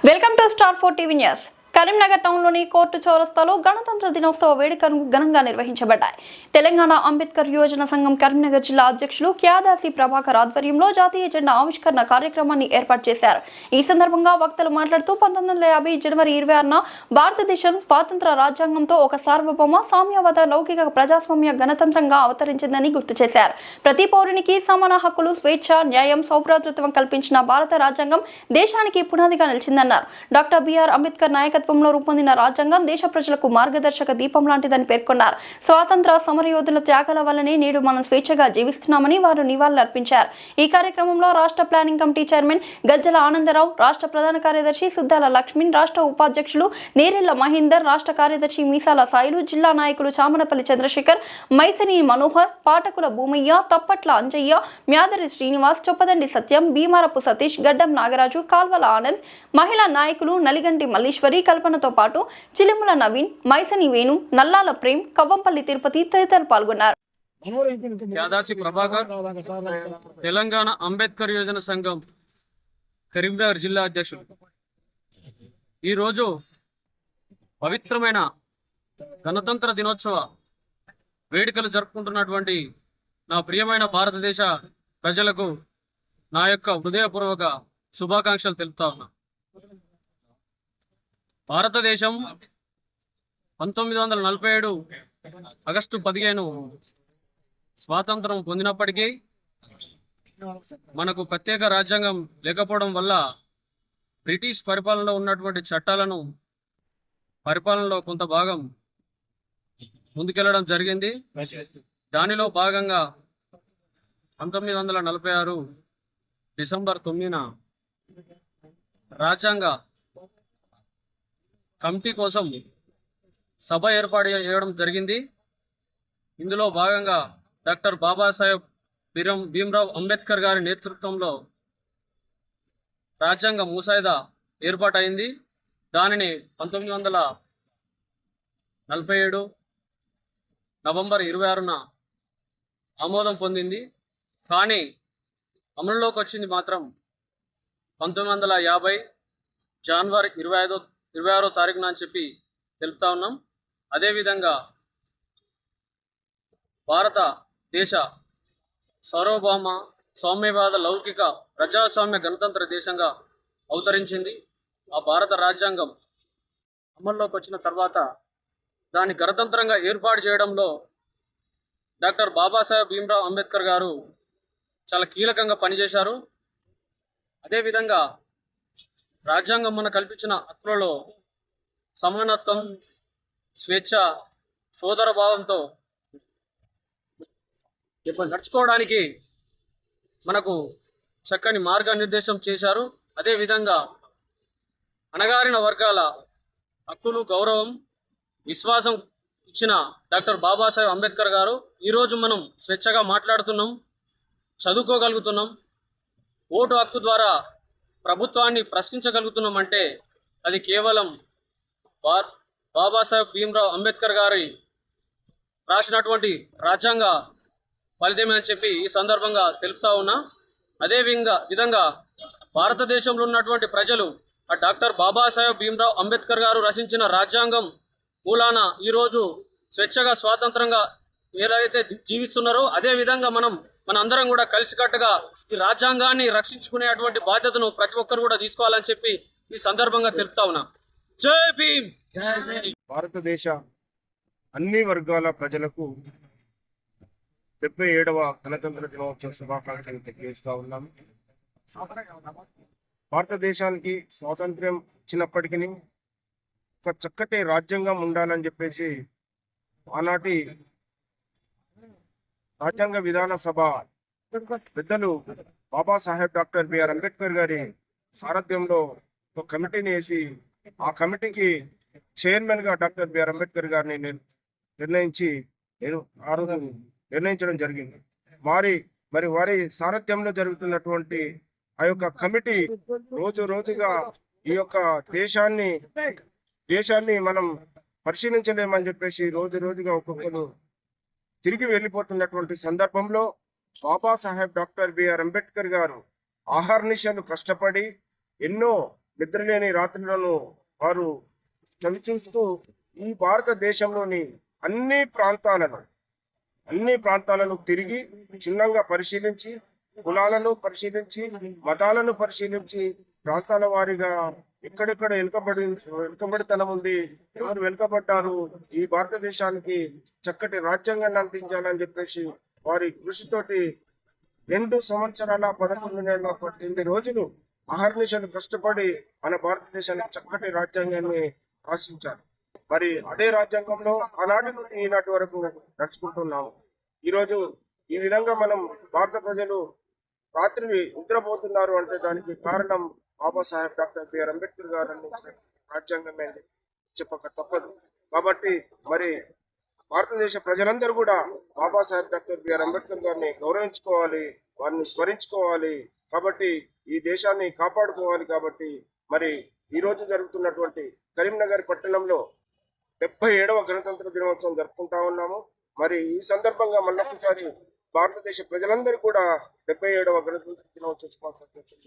Welcome to star 4 TV news. Karimnagar టౌన్లోని court చౌరస్తాలో గణతంత్ర దినోత్సవ వేడుకలు ఘనంగా నిర్వహించబడ్డాయి. తెలంగాణ అంబేద్కర్ యువజన సంఘం కరీంనగర్ జిల్లా అధ్యక్షులు క్యాదాసి ప్రభాకర్ ఆధ్వర్యంలో జాతీయ జెండా ఆవిష్కరణ కార్యక్రమాన్ని ఏర్పాటు చేశారు. ఈ సందర్భంగా వక్తలు మాట్లాడుతూ 1950 జనవరి 26న భారతదేశం స్వాతంత్ర రాజ్యాంగంతో ఒక సార్వభౌమ సామ్యవాద లౌకిక ప్రజాస్వామ్య గణతంత్రంగా అవతరించిందని గుర్తు చేశారు. ప్రతి పౌరునికి సమాన హక్కులు, స్వేచ్ఛ, న్యాయం, సౌభ్రాతృత్వం కల్పించిన భారత రాజ్యాంగం దేశానికి పునాదిగా నిలిచిందన్నారు. డాక్టర్ బిఆర్ అంబేద్కర్ నాయకత్వంలో రూపొందిన రాజ్యాంగం దేశ ప్రజలకు మార్గదర్శక దీపం లాంటిదని పేర్కొన్నారు. స్వాతంత్ర సమరయోధుల త్యాగాల వల్లనే నేడు మనం స్వేచ్ఛగా జీవిస్తున్నామని వారు నివాళులర్పించారు. ఈ కార్యక్రమంలో రాష్ట్ర ప్లానింగ్ కమిటీ చైర్మన్ గజ్జల ఆనందరావు, రాష్ట్ర ప్రధాన కార్యదర్శి సుద్దాల లక్ష్మణ్, రాష్ట్ర ఉపాధ్యక్షులు నేరెళ్ల మహేందర్, రాష్ట్ర కార్యదర్శి మీసాల సాయిలు, జిల్లా నాయకులు చామనపల్లి చంద్రశేఖర్, మైసని మనోహర్, పాటకుల భూమయ్య, తప్పట్ల అంజయ్య, మ్యాదరి శ్రీనివాస్, చొప్పదండి సత్యం, భీమారపు సతీష్, గడ్డం నాగరాజు, కాల్వల ఆనంద్, మహిళా నాయకులు నలిగంటి మల్లీశ్వరి, కల్పనతో పాటు చిలిముల నవీన్, మైసని వేణు, నల్లాల ప్రేమ్, కవ్వంపల్లి తిరుపతి తదితరులు పాల్గొన్నారు. క్యాదాసి ప్రభాకర్, తెలంగాణ అంబేద్కర్ యువజన సంఘం కరీంనగర్ జిల్లా అధ్యక్షుడు. ఈరోజు పవిత్రమైన గణతంత్ర దినోత్సవ వేడుకలు జరుపుకుంటున్నటువంటి నా ప్రియమైన భారతదేశ ప్రజలకు నా యొక్క హృదయపూర్వక శుభాకాంక్షలు తెలుపుతా ఉన్నా. భారతదేశం 1947 ఆగస్టు 15 స్వాతంత్రం పొందినప్పటికీ మనకు ప్రత్యేక రాజ్యాంగం లేకపోవడం వల్ల బ్రిటిష్ పరిపాలనలో ఉన్నటువంటి చట్టాలను పరిపాలనలో కొంత భాగం ముందుకెళ్లడం జరిగింది. దానిలో భాగంగా 1946 డిసెంబర్ 9న రాజ్యాంగ కమిటీ కోసం సభ ఏర్పాటు చేయడం జరిగింది. ఇందులో భాగంగా డాక్టర్ బాబాసాహెబ్ భీమ్రావ్ అంబేద్కర్ గారి నేతృత్వంలో రాజ్యాంగ ముసాయిదా ఏర్పాటైంది. దానిని 1947 నవంబర్ 26న ఆమోదం పొందింది. కానీ అమలులోకి వచ్చింది మాత్రం 1950 జనవరి 26వ తారీఖున అని చెప్పి తెలుపుతా ఉన్నాం. అదేవిధంగా భారతదేశ సార్వభౌమ సామ్యవాద లౌకిక ప్రజాస్వామ్య గణతంత్ర దేశంగా అవతరించింది. ఆ భారత రాజ్యాంగం అమల్లోకి వచ్చిన తర్వాత దాన్ని గణతంత్రంగా ఏర్పాటు చేయడంలో డాక్టర్ బాబాసాహెబ్ భీమ్రావ్ అంబేద్కర్ గారు చాలా కీలకంగా పనిచేశారు. అదేవిధంగా రాజ్యాంగం మన కల్పించిన హక్కులలో సమానత్వం, స్వేచ్ఛ, సోదర భావంతో నడుచుకోవడానికి మనకు చక్కని మార్గనిర్దేశం చేశారు. అదేవిధంగా అణగారిన వర్గాల హక్కులు, గౌరవం, విశ్వాసం ఇచ్చిన డాక్టర్ బాబాసాహెబ్ అంబేద్కర్ గారు ఈరోజు మనం స్వేచ్ఛగా మాట్లాడుతున్నాం, చదువుకోగలుగుతున్నాం, ఓటు హక్కు ద్వారా ప్రభుత్వాన్ని ప్రశ్నించగలుగుతున్నాం అంటే అది కేవలం బాబాసాహెబ్ భీమ్రావ్ అంబేద్కర్ గారి రాసినటువంటి రాజ్యాంగ ఫలితమే అని చెప్పి ఈ సందర్భంగా తెలుపుతా ఉన్నా. అదే విధంగా భారతదేశంలో ఉన్నటువంటి ప్రజలు ఆ డాక్టర్ బాబాసాహెబ్ భీమ్రావ్ అంబేద్కర్ గారు రచించిన రాజ్యాంగం మూలాన ఈరోజు స్వేచ్ఛగా స్వాతంత్రంగా ఏదైతే జీవిస్తున్నారో అదే విధంగా మనందరం కూడా కలిసికట్టుగా ఈ రాజ్యాంగాన్ని రక్షించుకునేటువంటి బాధ్యతను ప్రతి ఒక్కరు కూడా తీసుకోవాలని చెప్పి ఈ సందర్భంగా తెలుపుతా ఉన్నా. జై భీమ్. భారతదేశ అన్ని వర్గాల ప్రజలకు 77వ గణతంత్ర దినోత్సవ శుభాకాంక్షలు తెలియజేస్తా ఉన్నాము. భారతదేశానికి స్వాతంత్ర్యం ఇచ్చినప్పటికీ ఒక చక్కటి రాజ్యాంగం ఉండాలని చెప్పేసి ఆనాటి రాజ్యాంగ విధాన సభ పెద్దలు బాబాసాహెబ్ డాక్టర్ బిఆర్ అంబేద్కర్ గారి సారథ్యంలో ఒక కమిటీని వేసి ఆ కమిటీకి చైర్మన్ గా డాక్టర్ బిఆర్ అంబేద్కర్ గారిని నిర్ణయించడం జరిగింది. మరి వారి సారథ్యంలో జరుగుతున్నటువంటి ఆ యొక్క కమిటీ రోజుగా ఈ యొక్క దేశాన్ని మనం పరిశీలించలేమని చెప్పేసి రోజుగా ఒక్కొక్కరు తిరిగి వెళ్ళిపోతున్నటువంటి సందర్భంలో బాబాసాహెబ్ డాక్టర్ బిఆర్ అంబేద్కర్ గారు ఆహర్నిశలు కష్టపడి ఎన్నో నిద్రలేని రాత్రులను వారు చవిచూస్తూ ఈ భారతదేశంలోని అన్ని ప్రాంతాలను తిరిగి క్షుణ్ణంగా పరిశీలించి, కులాలను పరిశీలించి, మతాలను పరిశీలించి, ప్రాంతాల వారీగా ఎక్కడెక్కడ వెనుకబడితనం ఉంది, ఎవరు వెనుకబడ్డారు, ఈ భారతదేశానికి చక్కటి రాజ్యాంగాన్ని అందించాలని చెప్పేసి వారి కృషితోటి 2 సంవత్సరాల 11 నెలల 18 రోజులు అహర్నిశలు కష్టపడి మన భారతదేశానికి చక్కటి రాజ్యాంగాన్ని ఆశించారు. మరి అదే రాజ్యాంగంలో ఆనాటి నుండి ఈనాటి వరకు నడుచుకుంటున్నాము. ఈరోజు ఈ విధంగా మనం భారత ప్రజలు రాత్రి నిద్రపోతున్నారు అంటే దానికి కారణం బాబాసాహెబ్ డాక్టర్ బిఆర్ అంబేద్కర్ గారు అందించిన రాజ్యాంగమే అని చెప్పక తప్పదు. కాబట్టి మరి భారతదేశ ప్రజలందరూ కూడా బాబాసాహెబ్ డాక్టర్ బిఆర్ అంబేద్కర్ గారిని గౌరవించుకోవాలి, వారిని స్మరించుకోవాలి. కాబట్టి ఈ దేశాన్ని కాపాడుకోవాలి. కాబట్టి మరి ఈ రోజు జరుగుతున్నటువంటి కరీంనగర్ పట్టణంలో 77వ గణతంత్ర దినోత్సవం జరుపుకుంటా ఉన్నాము. మరి ఈ సందర్భంగా మళ్ళొకసారి భారతదేశ ప్రజలందరూ కూడా 77వ గణతంత్ర దినోత్సవ శుభాకాంక్షలు